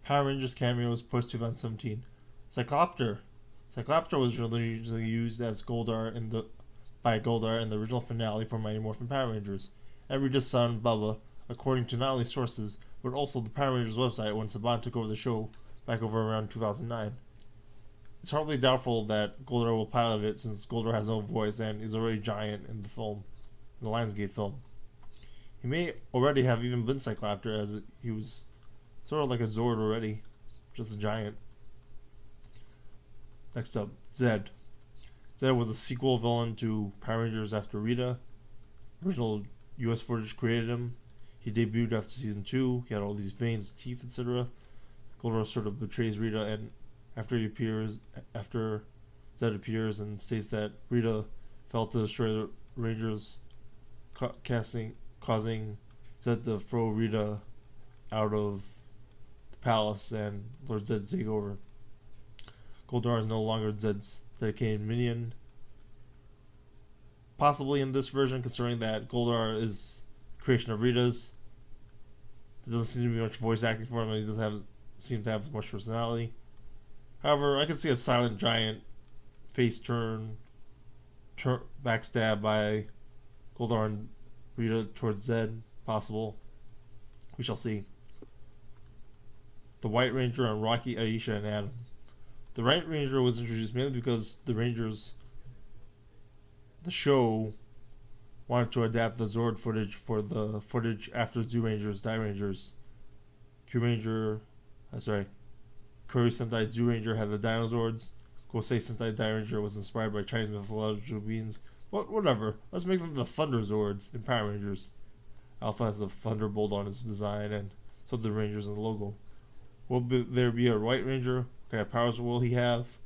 Power Rangers cameos post-2017. Cyclopter. Cyclopter was originally used as Goldar by Goldar in the original finale for Mighty Morphin Power Rangers. And Rita's son, Bubba, according to not only sources, but also the Power Rangers website when Saban took over the show back over around 2009. It's hardly doubtful that Goldar will pilot it since Goldar has no voice and is already giant in the film, in the Lionsgate film. He may already have even been Cyclopter, as he was sort of like a Zord already, just a giant. Next up, Zed. Zed was a sequel villain to Power Rangers after Rita. Original US footage created him. He debuted after season 2. He had all these veins, teeth, etc. Goldar sort of betrays Rita, and after Zed appears and states that Rita failed to destroy the Rangers, causing Zed to throw Rita out of the palace and Lord Zed to take over. Goldar is no longer Zed's dedicated minion. Possibly in this version, considering that Goldar is a creation of Rita's. There doesn't seem to be much voice acting for him, and he doesn't seem to have much personality. However, I can see a silent giant face turn backstab by Goldar and Rita towards Zed. Possible. We shall see. The White Ranger and Rocky, Aisha, and Adam. The White Ranger was introduced mainly because the show, wanted to adapt the Zord footage for the footage after Zoo Rangers, Die Rangers. Curry Sentai Zoo Ranger had the Dinozords. Gosei Sentai Die Ranger was inspired by Chinese mythological beings. But whatever, let's make them the Thunder Zords in Power Rangers. Alpha has the Thunderbolt on his design, and so the Rangers in the logo. Will there be a White Ranger? What kind of powers will he have?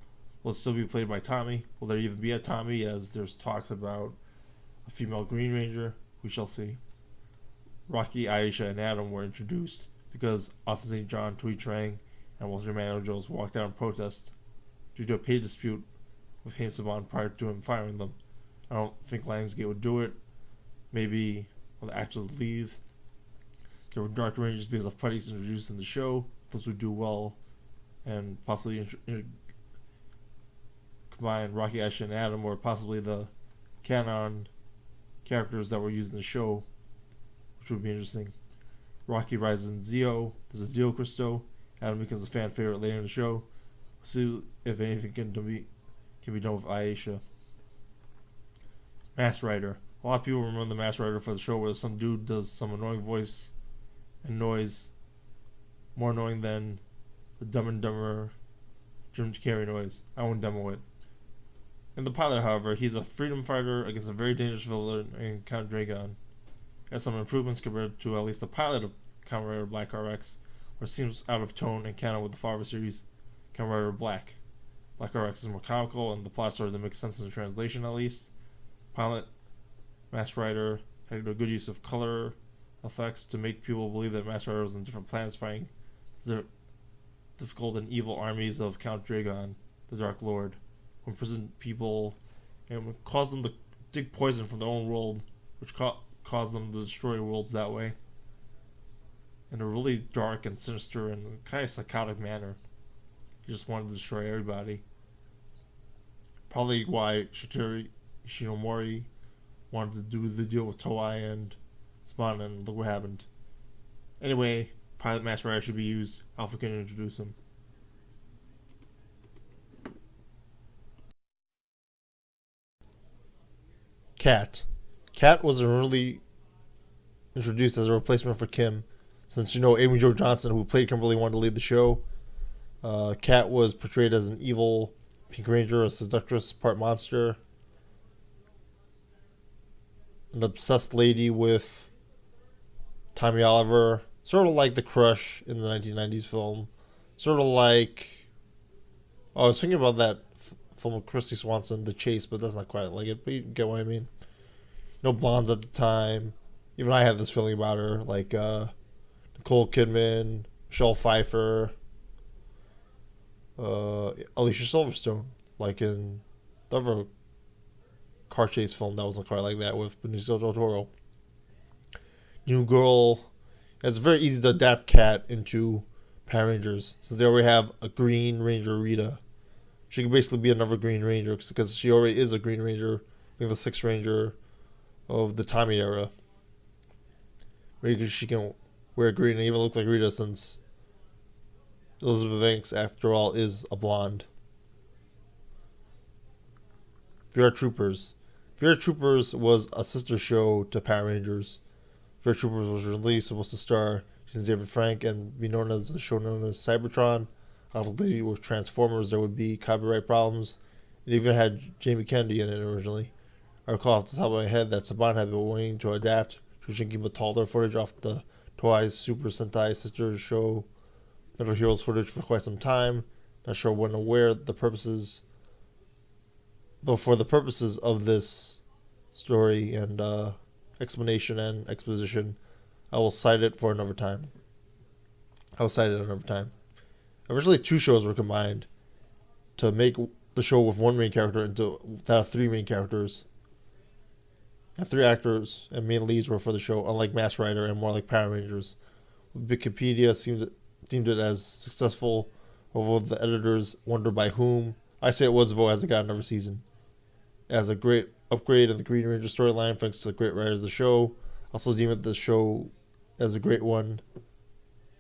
Will it still be played by Tommy? Will there even be a Tommy, as there's talks about a female Green Ranger? We shall see. Rocky, Aisha, and Adam were introduced because Austin St. John, Tui Trang, and Walter Mano Jones walked out in protest due to a pay dispute with Haim Saban prior to him firing them. I don't think Lionsgate would do it. Maybe when the actors would leave. There were Dark Rangers because of putties introduced in the show. Those would do well, and possibly combine Rocky, Aisha, and Adam, or possibly the canon characters that were used in the show, which would be interesting. Rocky rises in Zeo. There's a Zeo Christo. Adam becomes a fan favorite later in the show. We'll see if anything can be done with Aisha. Masked Rider. A lot of people remember the Masked Rider for the show where some dude does some annoying voice and noise, more annoying than the Dumb and Dumber Jim Carrey noise. I won't demo it. In the pilot, however, he's a freedom fighter against a very dangerous villain in Count Dragon. He has some improvements compared to at least the pilot of Kamen Rider Black RX, where it seems out of tone and canon with the father series, Kamen Rider Black. Black RX is more comical, and the plot started to make sense in translation at least. Pilot Masked Rider had a good use of color effects to make people believe that Masked Rider was on different planets fighting the difficult and evil armies of Count Dragon, the Dark Lord, who imprisoned people and caused them to dig poison from their own world, which caused them to destroy worlds that way. In a really dark and sinister and kind of psychotic manner. He just wanted to destroy everybody. Probably why Shitori Ishinomori wanted to do the deal with Toei and Spawn, and look what happened. Anyway, Pilot Masked Rider should be used. Alpha can introduce him. Cat. Cat was originally introduced as a replacement for Kim, since Amy Jo Johnson, who played Kimberly, wanted to leave the show. Cat was portrayed as an evil Pink Ranger, a seductress, part monster, an obsessed lady with Tommy Oliver, sort of like The Crush in the 1990s film, sort of like, I was thinking about that film with Christy Swanson, The Chase, but that's not quite like it, but you get what I mean. Blondes at the time. Even I had this feeling about her, like Nicole Kidman, Michelle Pfeiffer, Alicia Silverstone, like in the other car chase film that wasn't quite like that with Benicio del Toro. New Girl. It's very easy to adapt Cat into Power Rangers, since they already have a Green Ranger Rita. She can basically be another Green Ranger because she already is a Green Ranger, being the sixth Ranger of the Tommy era. Maybe she can wear green and even look like Rita, since Elizabeth Banks, after all, is a blonde. VR Troopers. VR Troopers was a sister show to Power Rangers. VR Troopers was originally supposed to star Jason David Frank and be known as a show known as Cybertron. Obviously, with Transformers, there would be copyright problems. It even had Jamie Kennedy in it originally. I recall off the top of my head that Saban had been waiting to adapt Shushinki Batalder footage off the Toei's Super Sentai sister show Metal Heroes footage for quite some time. Not sure when or where the purposes, but for the purposes of this story and explanation and exposition, I will cite it for another time. Originally, two shows were combined to make the show with one main character into that of three main characters. And three actors and main leads were for the show, unlike Masked Rider and more like Power Rangers. Wikipedia deemed it as successful, although the editors wonder by whom. I say it was, though, as it got another season. As a great upgrade in the Green Ranger storyline, thanks to the great writers of the show. Also deem it the show as a great one,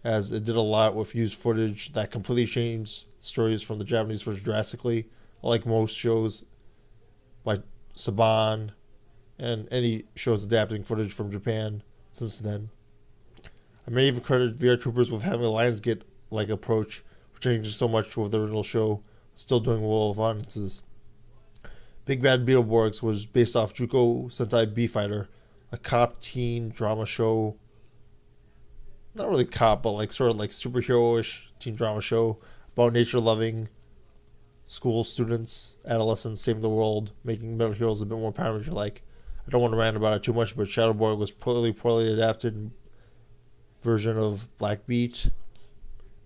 as it did a lot with used footage that completely changed stories from the Japanese version drastically, like most shows like Saban and any shows adapting footage from Japan since then. I may even credit VR Troopers with having a Lionsgate-like approach for changing so much with the original show, still doing well with audiences. Big Bad Beetleborgs was based off Juko Sentai B-Fighter, a cop teen drama show. Not really cop, but like sort of like superhero-ish teen drama show about nature-loving school students, adolescents saving the world, making Metal Heroes a bit more Power Ranger-like. I don't want to rant about it too much, but Shadowborg was poorly adapted version of Black Beat.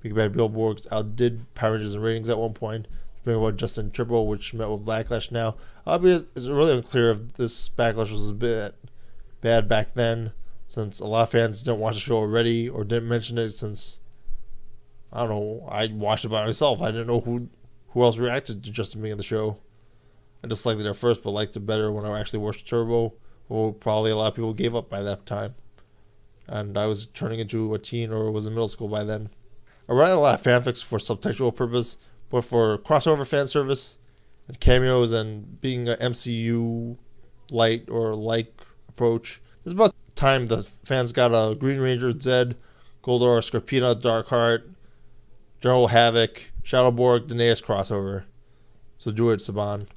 Big Bad Beetleborgs outdid Power Rangers in ratings at one point. Speaking about Justin Triple, which met with backlash now. It's really unclear if this backlash was a bit bad back then, since a lot of fans didn't watch the show already or didn't mention it since, I don't know, I watched it by myself. I didn't know who else reacted to Justin being in the show. I disliked it at first, but liked it better when I actually watched Turbo. Well, probably a lot of people gave up by that time. And I was turning into a teen or was in middle school by then. I read a lot of fanfics for subtextual purpose, but for crossover fan service and cameos and being an MCU light or like approach, it's about time the fans got a Green Ranger, Zed, Goldar, Scorpina, Darkheart, General Havoc, Shadowborg, Danaeus crossover. So do it, Saban.